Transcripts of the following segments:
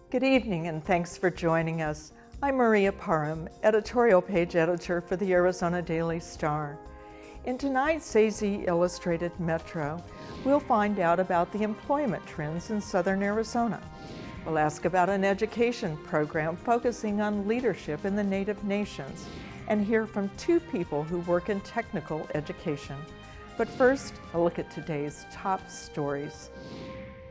Good evening and thanks for joining us. I'm Maria Parham, editorial page editor for the Arizona Daily Star. In tonight's AZ Illustrated Metro, we'll find out about the employment trends in southern Arizona. We'll ask about an education program focusing on leadership in the Native nations and hear from two people who work in technical education. But first, a look at today's top stories.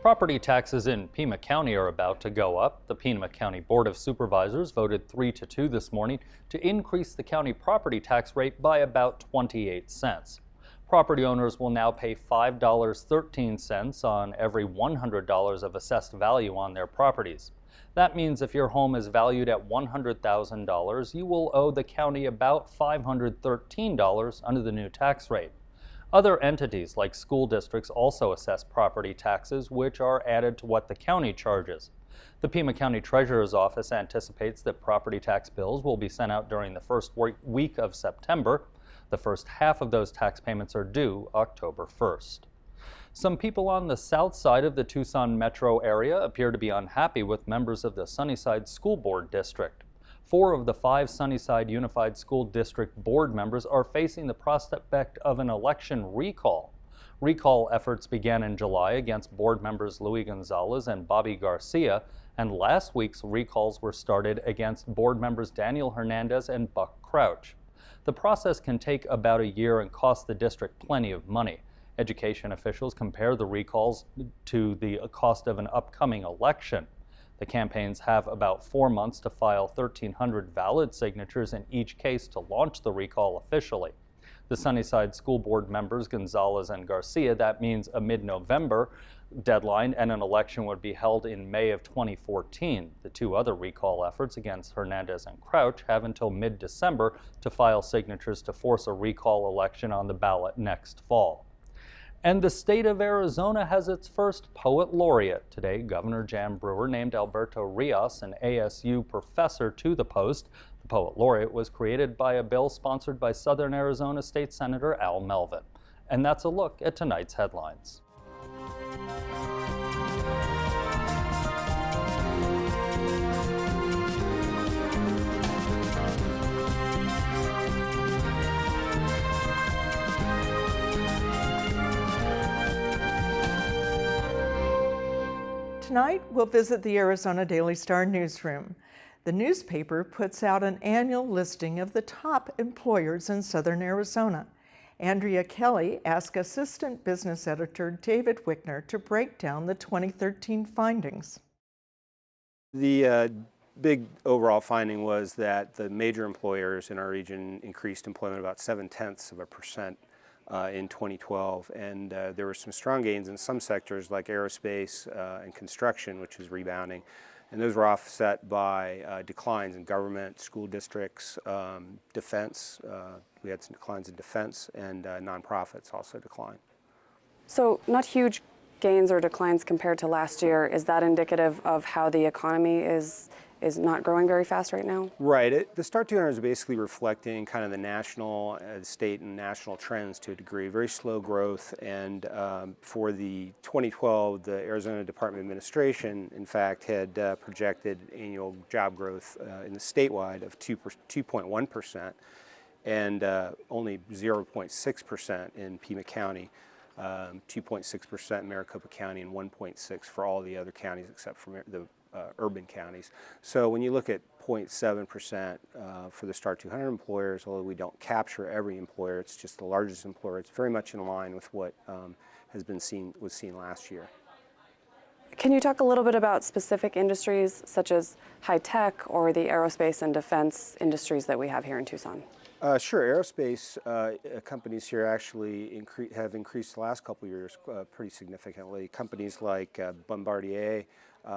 Property taxes in Pima County are about to go up. The Pima County Board of Supervisors voted 3-2 this morning to increase the county property tax rate by about 28 cents. Property owners will now pay $5.13 on every $100 of assessed value on their properties. That means if your home is valued at $100,000, you will owe the county about $513 under the new tax rate. Other entities like school districts also assess property taxes, which are added to what the county charges. The Pima County Treasurer's Office anticipates that property tax bills will be sent out during the first week of September. The first half of those tax payments are due October 1st. Some people on the south side of the Tucson metro area appear to be unhappy with members of the Sunnyside School Board District. 4 of the 5 Sunnyside Unified School District board members are facing the prospect of an election recall. Recall efforts began in July against board members Luis Gonzalez and Bobby Garcia, and last week's recalls were started against board members Daniel Hernandez and Buck Crouch. The process can take about a year and cost the district plenty of money. Education officials compare the recalls to the cost of an upcoming election. The campaigns have about 4 months to file 1,300 valid signatures in each case to launch the recall officially. The Sunnyside School Board members, Gonzalez and Garcia, that means a mid-November deadline, and an election would be held in May of 2014. The 2 other recall efforts against Hernandez and Crouch have until mid-December to file signatures to force a recall election on the ballot next fall. And the state of Arizona has its first poet laureate. Today, Governor Jan Brewer named Alberto Rios, an ASU professor, to the post. The poet laureate was created by a bill sponsored by Southern Arizona State Senator Al Melvin. And that's a look at tonight's headlines. Tonight, we'll visit the Arizona Daily Star newsroom. The newspaper puts out an annual listing of the top employers in southern Arizona. Andrea Kelly asked Assistant Business Editor David Witchner to break down the 2013 findings. The big overall finding was that the major employers in our region increased employment about 0.7% in 2012, and there were some strong gains in some sectors like aerospace and construction, which is rebounding, and those were offset by declines in government, school districts, defense. We had some declines in defense, and nonprofits also declined. So not huge gains or declines compared to last year. Is that indicative of how the economy is not growing very fast right now? Right. The Start 200 is basically reflecting kind of the national, state and national trends to a degree. Very slow growth, and for the 2012, the Arizona Department of Administration, in fact, had projected annual job growth in the statewide of 2.1%, and only 0.6% in Pima County, 2.6% in Maricopa County, and 1.6% for all the other counties except for the urban counties. So when you look at 0.7% for the Start 200 employers, although we don't capture every employer, it's just the largest employer, it's very much in line with what was seen last year. Can you talk a little bit about specific industries such as high tech or the aerospace and defense industries that we have here in Tucson? Sure. Aerospace companies here actually have increased the last couple of years pretty significantly. Companies like Bombardier,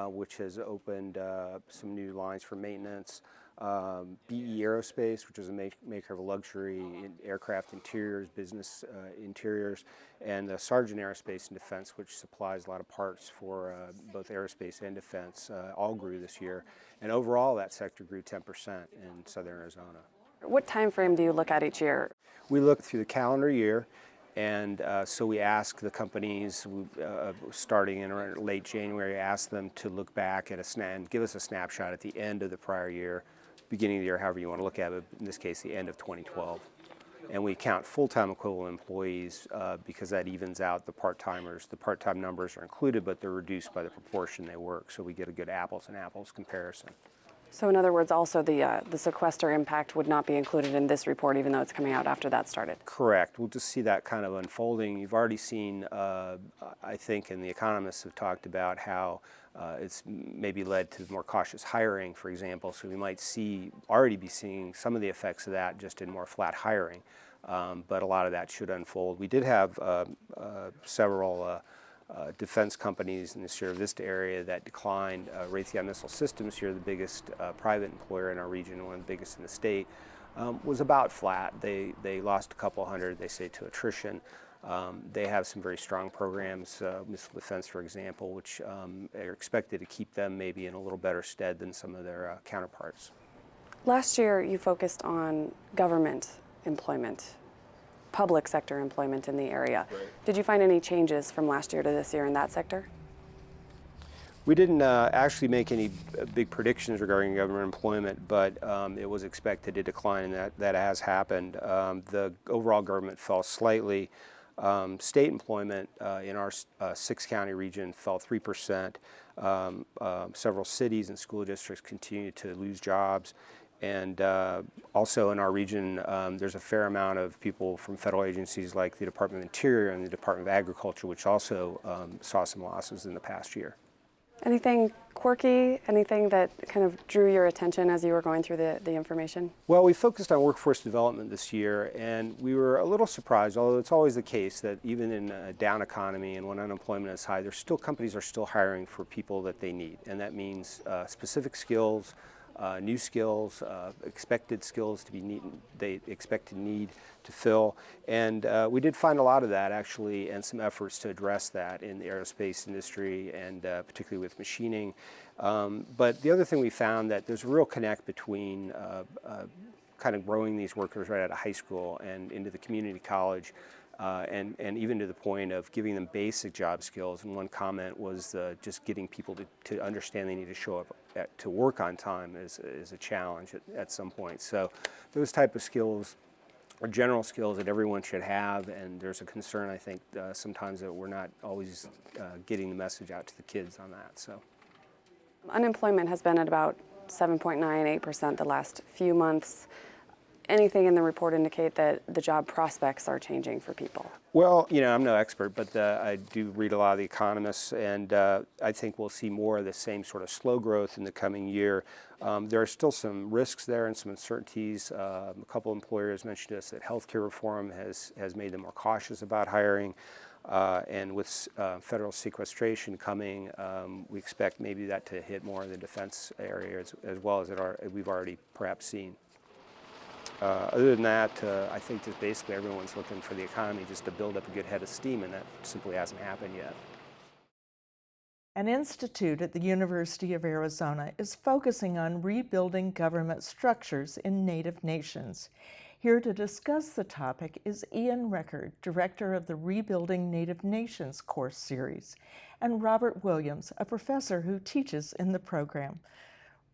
which has opened some new lines for maintenance, BE Aerospace, which is a maker of luxury aircraft interiors, business interiors, and Sargent Aerospace and Defense, which supplies a lot of parts for both aerospace and defense, all grew this year. And overall, that sector grew 10% in southern Arizona. What time frame do you look at each year? We look through the calendar year, And so we asked the companies, starting in late January, asked them to look back at and give us a snapshot at the end of the prior year, beginning of the year, however you want to look at it, in this case, the end of 2012. And we count full-time equivalent employees because that evens out the part-timers. The part-time numbers are included, but they're reduced by the proportion they work, so we get a good apples and apples comparison. So in other words, also the sequester impact would not be included in this report, even though it's coming out after that started? Correct. We'll just see that kind of unfolding. You've already seen, I think, and the economists have talked about how it's maybe led to more cautious hiring, for example, so we might already be seeing some of the effects of that just in more flat hiring, but a lot of that should unfold. We did have several defense companies in the Sierra Vista area that declined. Raytheon Missile Systems, here the biggest private employer in our region, one of the biggest in the state, was about flat. They lost a couple hundred, they say, to attrition. They have some very strong programs, missile defense, for example, which are expected to keep them maybe in a little better stead than some of their counterparts. Last year, you focused on government employment, public sector employment in the area. Right. Did you find any changes from last year to this year in that sector? We didn't actually make any big predictions regarding government employment, but it was expected to decline, and that has happened. The overall government fell slightly. State employment in our 6-county region fell 3%. Several cities and school districts continue to lose jobs. And also in our region, there's a fair amount of people from federal agencies like the Department of Interior and the Department of Agriculture, which also saw some losses in the past year. Anything quirky, anything that kind of drew your attention as you were going through the information? Well, we focused on workforce development this year, and we were a little surprised, although it's always the case that even in a down economy and when unemployment is high, companies are still hiring for people that they need, and that means specific skills, new skills, expected skills they expect to need to fill. And we did find a lot of that, actually, and some efforts to address that in the aerospace industry and particularly with machining. But the other thing we found that there's a real connect between kind of growing these workers right out of high school and into the community college. And even to the point of giving them basic job skills. And one comment was just getting people to understand they need to show up to work on time is a challenge at some point. So those type of skills are general skills that everyone should have, and there's a concern, I think, sometimes that we're not always getting the message out to the kids on that. So Unemployment has been at about 7.98% the last few months. Anything in the report indicate that the job prospects are changing for people? Well, I'm no expert, but I do read a lot of the economists, and I think we'll see more of the same sort of slow growth in the coming year. There are still some risks there and some uncertainties. A couple employers mentioned to us that healthcare reform has made them more cautious about hiring, and with federal sequestration coming, we expect maybe that to hit more in the defense area as well as we've already perhaps seen. Other than that, I think that basically everyone's looking for the economy just to build up a good head of steam, and that simply hasn't happened yet. An institute at the University of Arizona is focusing on rebuilding government structures in Native nations. Here to discuss the topic is Ian Record, director of the Rebuilding Native Nations course series, and Robert Williams, a professor who teaches in the program.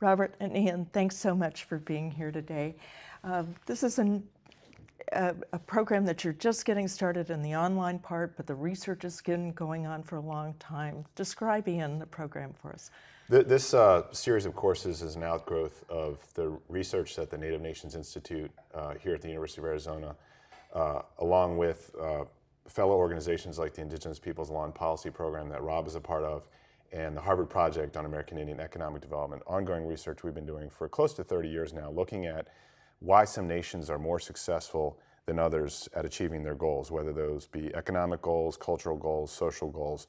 Robert and Ian, thanks so much for being here today. This is a program that you're just getting started in the online part, but the research has been going on for a long time. Describe, Ian, the program for us. This series of courses is an outgrowth of the research that the Native Nations Institute here at the University of Arizona, along with fellow organizations like the Indigenous Peoples Law and Policy Program that Rob is a part of, and the Harvard Project on American Indian Economic Development, ongoing research we've been doing for close to 30 years now, looking at why some nations are more successful than others at achieving their goals, whether those be economic goals, cultural goals, social goals.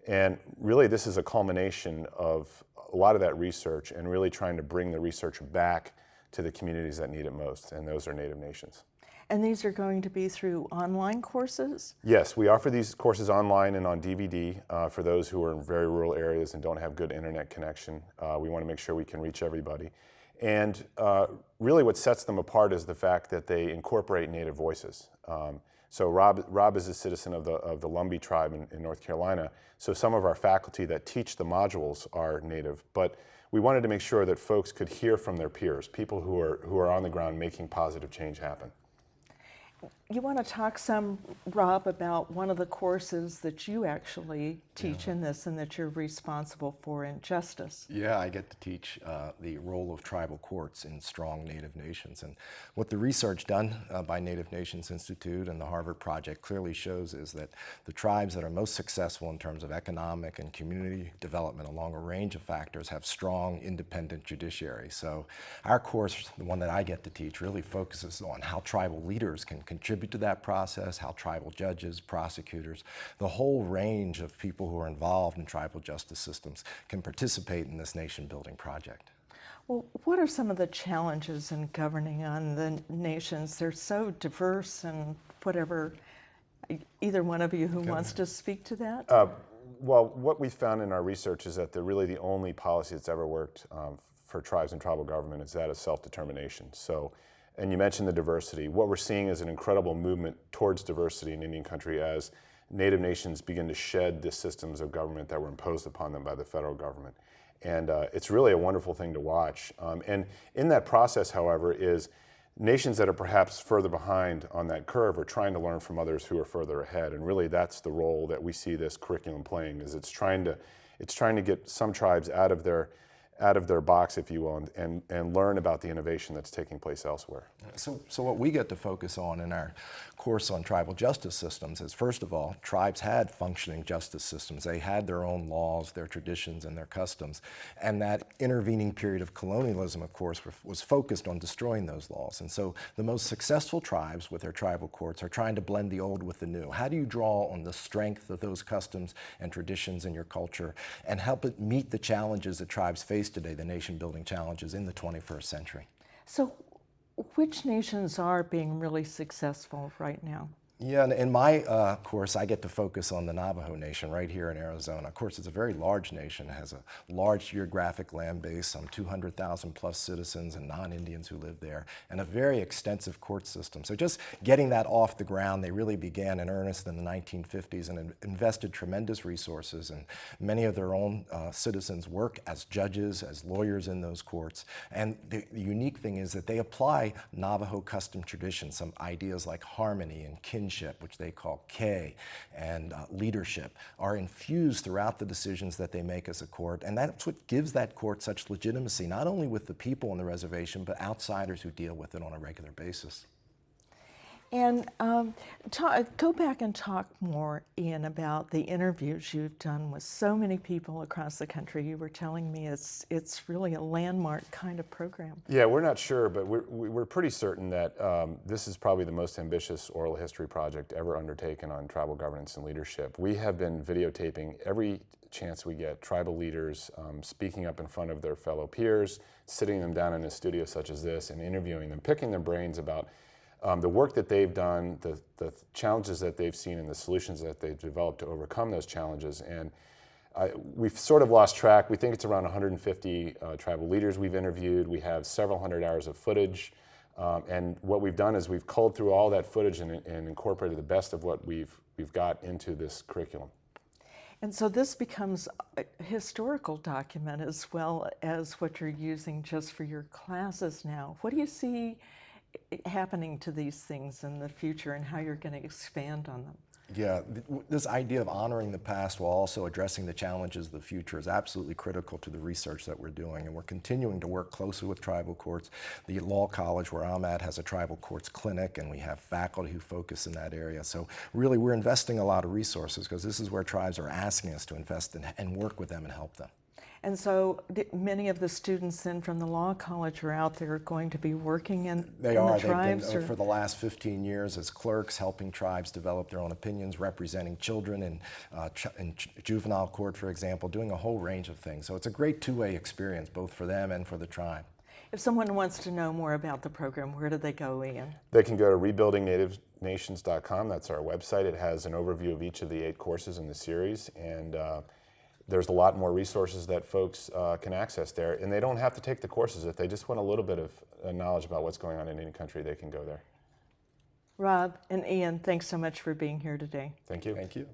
And really this is a culmination of a lot of that research and really trying to bring the research back to the communities that need it most, and those are Native nations. And these are going to be through online courses? Yes, we offer these courses online and on DVD for those who are in very rural areas and don't have good internet connection. We want to make sure we can reach everybody. And really what sets them apart is the fact that they incorporate Native voices. So Rob is a citizen of the Lumbee tribe in North Carolina. So some of our faculty that teach the modules are Native, but we wanted to make sure that folks could hear from their peers, people who are on the ground making positive change happen. You want to talk some, Rob, about one of the courses that you actually teach in this and that you're responsible for in justice. Yeah, I get to teach the role of tribal courts in strong Native nations. And what the research done by Native Nations Institute and the Harvard Project clearly shows is that the tribes that are most successful in terms of economic and community development along a range of factors have strong, independent judiciary. So our course, the one that I get to teach, really focuses on how tribal leaders can contribute to that process, how tribal judges, prosecutors, the whole range of people who are involved in tribal justice systems can participate in this nation-building project. Well, what are some of the challenges in governing on the nations? They're so diverse and whatever. Either one of you who wants to speak to that? Well, what we found in our research is that really the only policy that's ever worked for tribes and tribal government is that of self-determination. So, and you mentioned the diversity. What we're seeing is an incredible movement towards diversity in Indian country as Native nations begin to shed the systems of government that were imposed upon them by the federal government. And it's really a wonderful thing to watch. And in that process, however, is nations that are perhaps further behind on that curve are trying to learn from others who are further ahead. And really that's the role that we see this curriculum playing, is it's trying to get some tribes out of their box, if you will, and learn about the innovation that's taking place elsewhere. So what we get to focus on in our course on tribal justice systems is, first of all, tribes had functioning justice systems. They had their own laws, their traditions, and their customs. And that intervening period of colonialism, of course, was focused on destroying those laws. And so the most successful tribes with their tribal courts are trying to blend the old with the new. How do you draw on the strength of those customs and traditions in your culture and help it meet the challenges that tribes face today, the nation-building challenges in the 21st century? So which nations are being really successful right now? Yeah, in my course, I get to focus on the Navajo Nation right here in Arizona. Of course, it's a very large nation. It has a large geographic land base, some 200,000 plus citizens and non-Indians who live there, and a very extensive court system. So just getting that off the ground, they really began in earnest in the 1950s and invested tremendous resources, and many of their own citizens work as judges, as lawyers in those courts. And the unique thing is that they apply Navajo custom traditions, some ideas like harmony and kinship, which they call K, and leadership, are infused throughout the decisions that they make as a court. And that's what gives that court such legitimacy, not only with the people on the reservation, but outsiders who deal with it on a regular basis. And go back and talk more, Ian, about the interviews you've done with so many people across the country. You were telling me it's really a landmark kind of program. Yeah, we're not sure, but we're pretty certain that this is probably the most ambitious oral history project ever undertaken on tribal governance and leadership. We have been videotaping every chance we get tribal leaders speaking up in front of their fellow peers, sitting them down in a studio such as this and interviewing them, picking their brains about the work that they've done, the challenges that they've seen, and the solutions that they've developed to overcome those challenges. And we've sort of lost track. We think it's around 150 tribal leaders we've interviewed. We have several hundred hours of footage. And what we've done is we've culled through all that footage and incorporated the best of what we've got into this curriculum. And so this becomes a historical document as well as what you're using just for your classes now. What do you see happening to these things in the future and how you're going to expand on them? Yeah, this idea of honoring the past while also addressing the challenges of the future is absolutely critical to the research that we're doing, and we're continuing to work closely with tribal courts. The law college where I'm at has a tribal courts clinic, and we have faculty who focus in that area. So really we're investing a lot of resources because this is where tribes are asking us to invest in and work with them and help them. And so many of the students then from the law college are out there going to be working in the tribes? They've been for the last 15 years as clerks, helping tribes develop their own opinions, representing children in juvenile court, for example, doing a whole range of things. So it's a great two-way experience, both for them and for the tribe. If someone wants to know more about the program, where do they go, Ian? They can go to rebuildingnativenations.com. That's our website. It has an overview of each of the 8 courses in the series, and there's a lot more resources that folks can access there, and they don't have to take the courses. If they just want a little bit of knowledge about what's going on in any country, they can go there. Rob and Ian, thanks so much for being here today. Thank you. Thank you.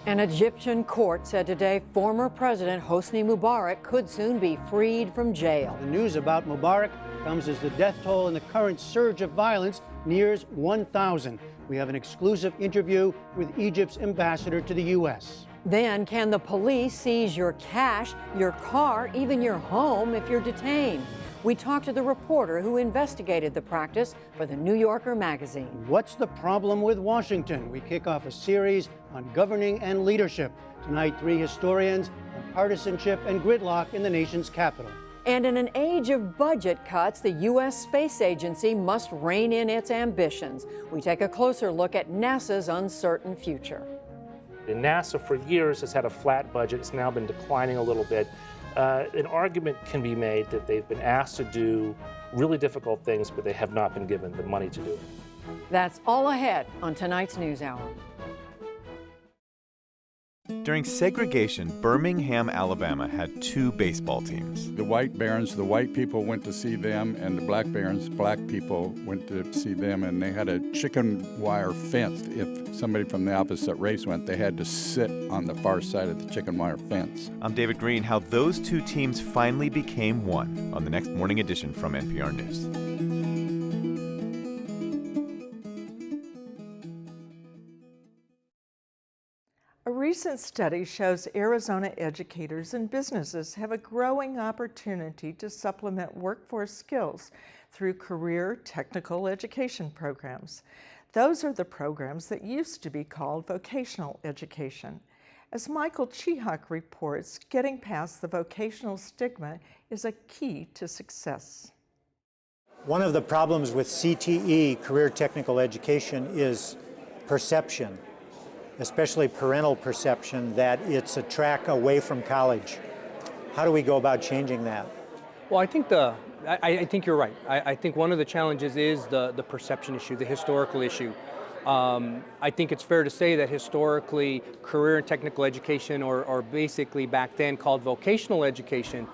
An Egyptian court said today former President Hosni Mubarak could soon be freed from jail. The news about Mubarak comes as the death toll in the current surge of violence nears 1,000. We have an exclusive interview with Egypt's ambassador to the U.S. Then, can the police seize your cash, your car, even your home if you're detained? We talked to the reporter who investigated the practice for the New Yorker magazine. What's the problem with Washington? We kick off a series on governing and leadership. Tonight, 3 historians on partisanship and gridlock in the nation's capital. And in an age of budget cuts, the U.S. Space Agency must rein in its ambitions. We take a closer look at NASA's uncertain future. And NASA for years has had a flat budget. It's now been declining a little bit. An argument can be made that they've been asked to do really difficult things, but they have not been given the money to do it. That's all ahead on tonight's NewsHour. During segregation, Birmingham, Alabama had 2 baseball teams. The white barons, the white people went to see them, and the black barons, black people went to see them, and they had a chicken wire fence. If somebody from the opposite race went, they had to sit on the far side of the chicken wire fence. I'm David Green. How those 2 teams finally became one on the next morning edition from NPR News. A recent study shows Arizona educators and businesses have a growing opportunity to supplement workforce skills through career technical education programs. Those are the programs that used to be called vocational education. As Michael Chihak reports, getting past the vocational stigma is a key to success. One of the problems with CTE, career technical education, is perception, especially parental perception, that it's a track away from college. How do we go about changing that? Well, I think you're right. I think one of the challenges is the perception issue, the historical issue. I think it's fair to say that historically, career and technical education, or basically back then called vocational education,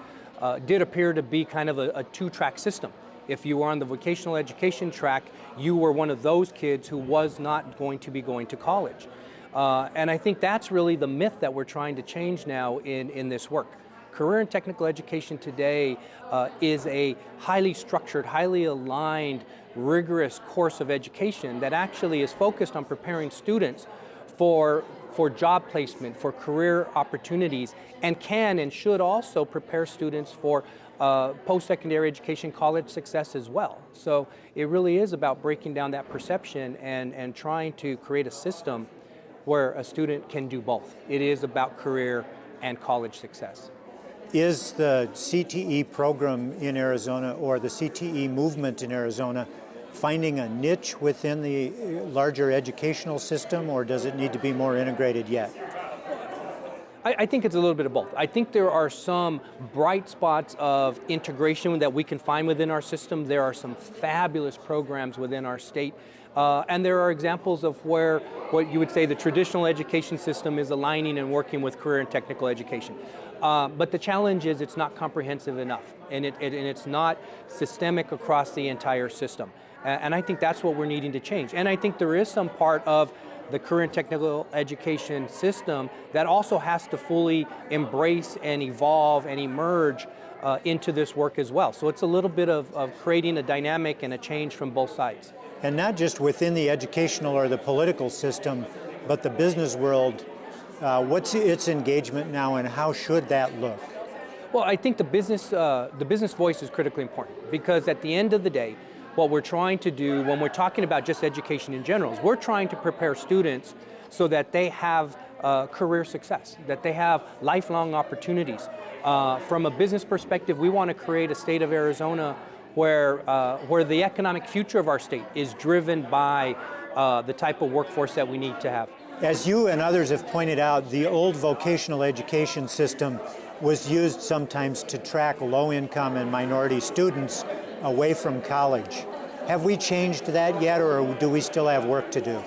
did appear to be kind of a 2-track system. If you were on the vocational education track, you were one of those kids who was not going to be going to college. And I think that's really the myth that we're trying to change now in this work. Career and technical education today is a highly structured, highly aligned, rigorous course of education that actually is focused on preparing students for job placement, for career opportunities, and can and should also prepare students for post-secondary education, college success as well. So it really is about breaking down that perception and trying to create a system where a student can do both. It is about career and college success. Is the CTE program in Arizona, or the CTE movement in Arizona, finding a niche within the larger educational system, or does it need to be more integrated yet? I think it's a little bit of both. I think there are some bright spots of integration that we can find within our system. There are some fabulous programs within our state. And there are examples of where what you would say the traditional education system is aligning and working with career and technical education. But the challenge is it's not comprehensive enough, and it's not systemic across the entire system. And I think that's what we're needing to change. And I think there is some part of the career and technical education system that also has to fully embrace and evolve and emerge into this work as well. So it's a little bit of creating a dynamic and a change from both sides. And not just within the educational or the political system, but the business world. What's its engagement now, and how should that look? Well, I think the business voice is critically important, because at the end of the day, what we're trying to do when we're talking about just education in general is we're trying to prepare students so that they have career success, that they have lifelong opportunities. From a business perspective, we want to create a state of Arizona where the economic future of our state is driven by the type of workforce that we need to have. As you and others have pointed out, the old vocational education system was used sometimes to track low-income and minority students away from college. Have we changed that yet, or do we still have work to do?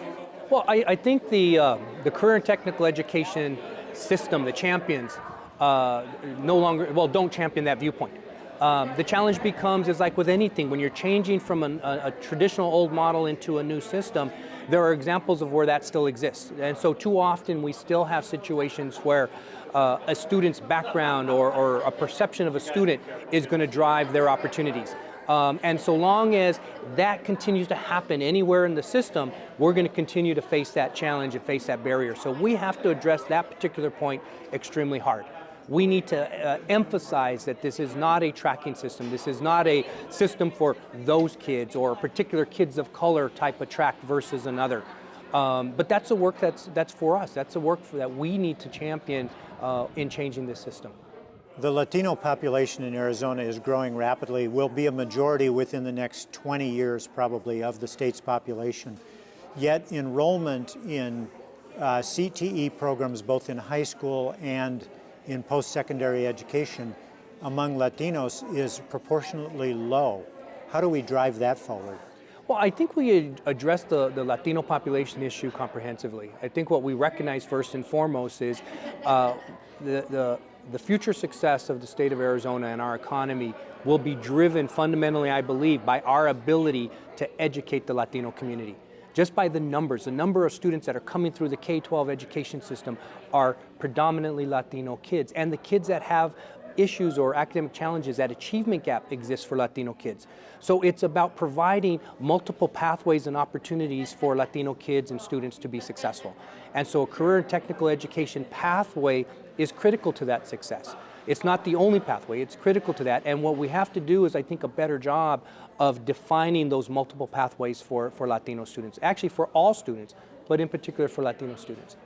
Well, I think the career and technical education system, the champions, don't champion that viewpoint. The challenge becomes, is like with anything, when you're changing from a traditional old model into a new system, there are examples of where that still exists. And so too often we still have situations where a student's background or a perception of a student is going to drive their opportunities. And so long as that continues to happen anywhere in the system, we're going to continue to face that challenge and face that barrier. So we have to address that particular point extremely hard. We need to emphasize that this is not a tracking system. This is not a system for those kids or a particular kids of color type of track versus another. But that's a work that's for us. That's a work that we need to champion in changing this system. The Latino population in Arizona is growing rapidly, will be a majority within the next 20 years probably of the state's population. Yet enrollment in CTE programs both in high school and in post-secondary education among Latinos is proportionately low. How do we drive that forward? Well, I think we address the Latino population issue comprehensively. I think what we recognize first and foremost is the future success of the state of Arizona and our economy will be driven fundamentally, I believe, by our ability to educate the Latino community. Just by the number of students that are coming through the K-12 education system are predominantly Latino kids. And the kids that have issues or academic challenges, that achievement gap exists for Latino kids. So it's about providing multiple pathways and opportunities for Latino kids and students to be successful. And so a career and technical education pathway is critical to that success. It's not the only pathway, it's critical to that. And what we have to do is, I think, a better job of defining those multiple pathways for Latino students. Actually for all students, but in particular for Latino students.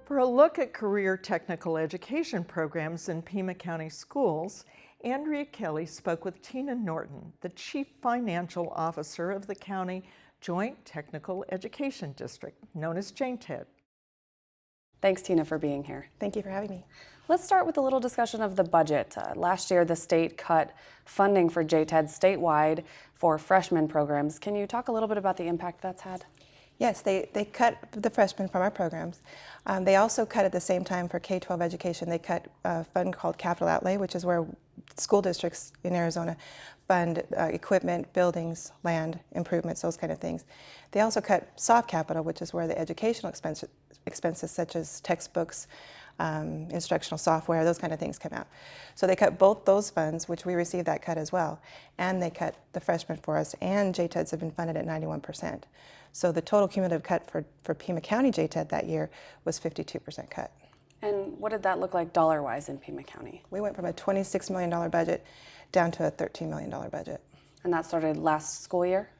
For a look at career technical education programs in Pima County schools, Andrea Kelly spoke with Tina Norton, the Chief Financial Officer of the County Joint Technical Education District, known as JTED. Thanks, Tina, for being here. Thank you for having me. Let's start with a little discussion of the budget. Last year, the state cut funding for JTED statewide for freshman programs. Can you talk a little bit about the impact that's had? Yes, they cut the freshmen from our programs. They also cut at the same time for K-12 education. They cut a fund called Capital Outlay, which is where school districts in Arizona fund equipment, buildings, land improvements, those kind of things. They also cut soft capital, which is where the educational expenses such as textbooks, instructional software, those kind of things come out. So they cut both those funds, which we received that cut as well, and they cut the freshmen for us, and JTEDs have been funded at 91%. So the total cumulative cut for Pima County JTED that year was 52% cut. And what did that look like dollar-wise in Pima County? We went from a $26 million budget down to a $13 million budget. And that started last school year?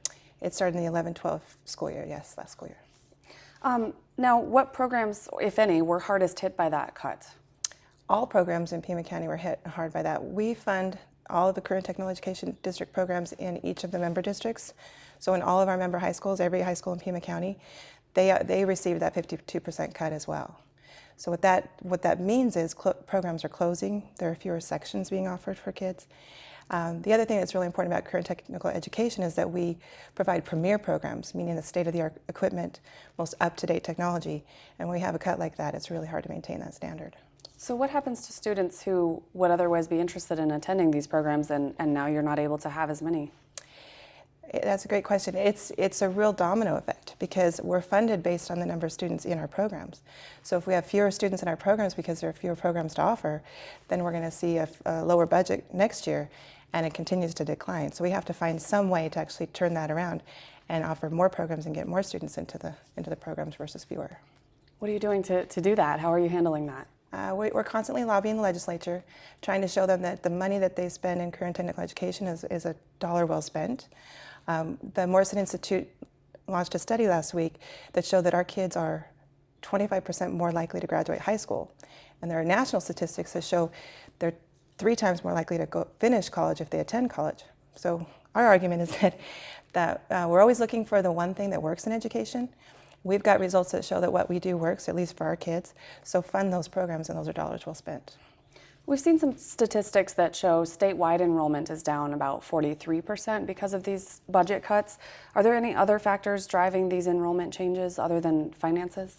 It started in the 11-12 school year, yes, last school year. Now, what programs, if any, were hardest hit by that cut? All programs in Pima County were hit hard by that. We fund all of the career and technical education district programs in each of the member districts. So in all of our member high schools, every high school in Pima County, they received that 52% cut as well. So what that means is programs are closing. There are fewer sections being offered for kids. The other thing that's really important about career and technical education is that we provide premier programs, meaning the state-of-the-art equipment, most up-to-date technology. And when we have a cut like that, it's really hard to maintain that standard. So what happens to students who would otherwise be interested in attending these programs and now you're not able to have as many? That's a great question. It's a real domino effect because we're funded based on the number of students in our programs. So if we have fewer students in our programs because there are fewer programs to offer, then we're going to see a lower budget next year and it continues to decline. So we have to find some way to actually turn that around and offer more programs and get more students into the programs versus fewer. What are you doing to do that? How are you handling that? We're constantly lobbying the legislature, trying to show them that the money that they spend in career and technical education is a dollar well spent. The Morrison Institute launched a study last week that showed that our kids are 25% more likely to graduate high school. And there are national statistics that show they're 3 times more likely to finish college if they attend college. So our argument is that we're always looking for the one thing that works in education. We've got results that show that what we do works, at least for our kids. So fund those programs and those are dollars well spent. We've seen some statistics that show statewide enrollment is down about 43% because of these budget cuts. Are there any other factors driving these enrollment changes other than finances?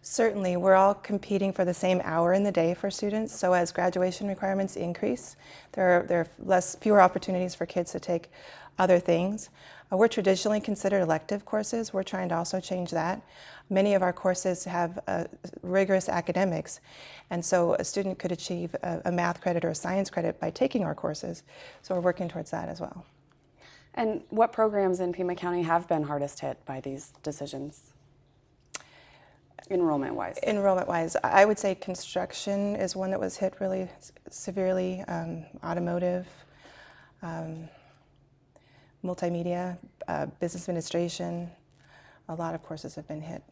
Certainly, we're all competing for the same hour in the day for students, so as graduation requirements increase, there are fewer opportunities for kids to take other things. We're traditionally considered elective courses. We're trying to also change that. Many of our courses have rigorous academics, and so a student could achieve a math credit or a science credit by taking our courses, so we're working towards that as well. And what programs in Pima County have been hardest hit by these decisions? Enrollment-wise? Enrollment-wise, I would say construction is one that was hit really severely, automotive, multimedia, business administration. A lot of courses have been hit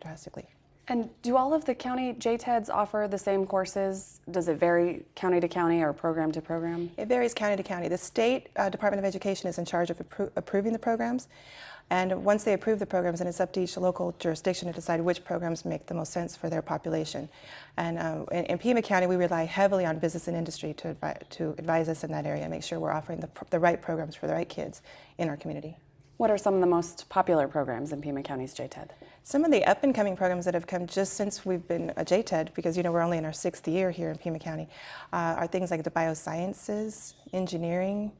drastically. And do all of the county JTEDs offer the same courses? Does it vary county to county or program to program? It varies county to county. The state Department of Education is in charge of approving the programs. And once they approve the programs, then it's up to each local jurisdiction to decide which programs make the most sense for their population. And in Pima County, we rely heavily on business and industry to advise us in that area, make sure we're offering the right programs for the right kids in our community. What are some of the most popular programs in Pima County's JTED? Some of the up-and-coming programs that have come just since we've been a JTED, because we're only in our 6th year here in Pima County, are things like the biosciences, engineering,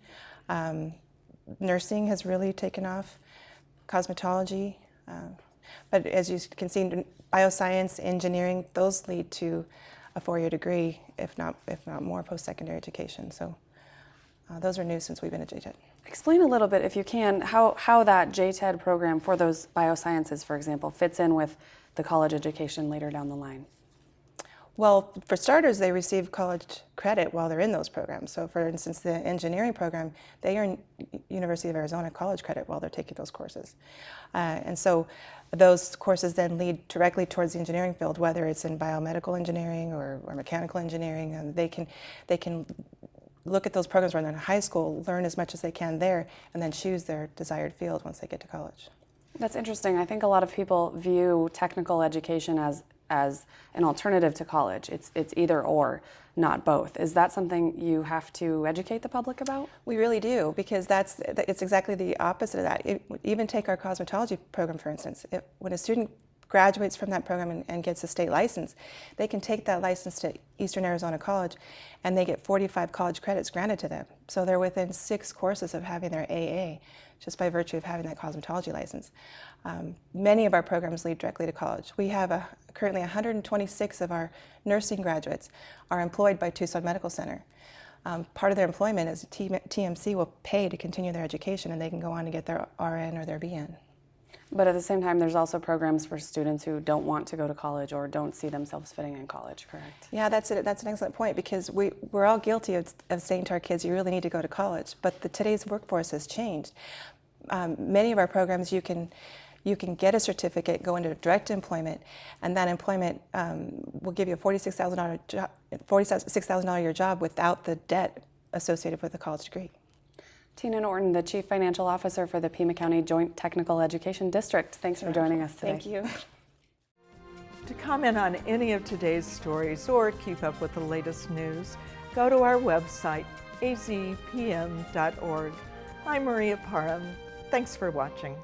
nursing has really taken off, cosmetology, but as you can see, bioscience, engineering, those lead to a 4-year degree, if not more, post-secondary education. So those are new since we've been at JTED. Explain a little bit, if you can, how that JTED program for those biosciences, for example, fits in with the college education later down the line. Well, for starters, they receive college credit while they're in those programs. So for instance, the engineering program, they earn University of Arizona college credit while they're taking those courses. And so those courses then lead directly towards the engineering field, whether it's in biomedical engineering or mechanical engineering. And they can look at those programs when they're in high school, learn as much as they can there, and then choose their desired field once they get to college. That's interesting. I think a lot of people view technical education as an alternative to college. It's either or, not both. Is that something you have to educate the public about? We really do, because it's exactly the opposite of that. Even take our cosmetology program, for instance. When a student graduates from that program and gets a state license, they can take that license to Eastern Arizona College and they get 45 college credits granted to them. So they're within 6 courses of having their AA, just by virtue of having that cosmetology license. Many of our programs lead directly to college. We have currently 126 of our nursing graduates are employed by Tucson Medical Center. Part of their employment is TMC will pay to continue their education, and they can go on to get their RN or their BN. But at the same time, there's also programs for students who don't want to go to college or don't see themselves fitting in college, correct? Yeah, that's an excellent point, because we're all guilty of saying to our kids, you really need to go to college, but today's workforce has changed. Many of our programs, you can get a certificate, go into direct employment, and that employment will give you a $46,000 a year job without the debt associated with a college degree. Tina Norton, the Chief Financial Officer for the Pima County Joint Technical Education District. Thanks for joining us today. Thank you. To comment on any of today's stories or keep up with the latest news, go to our website, azpm.org. I'm Maria Parham. Thanks for watching.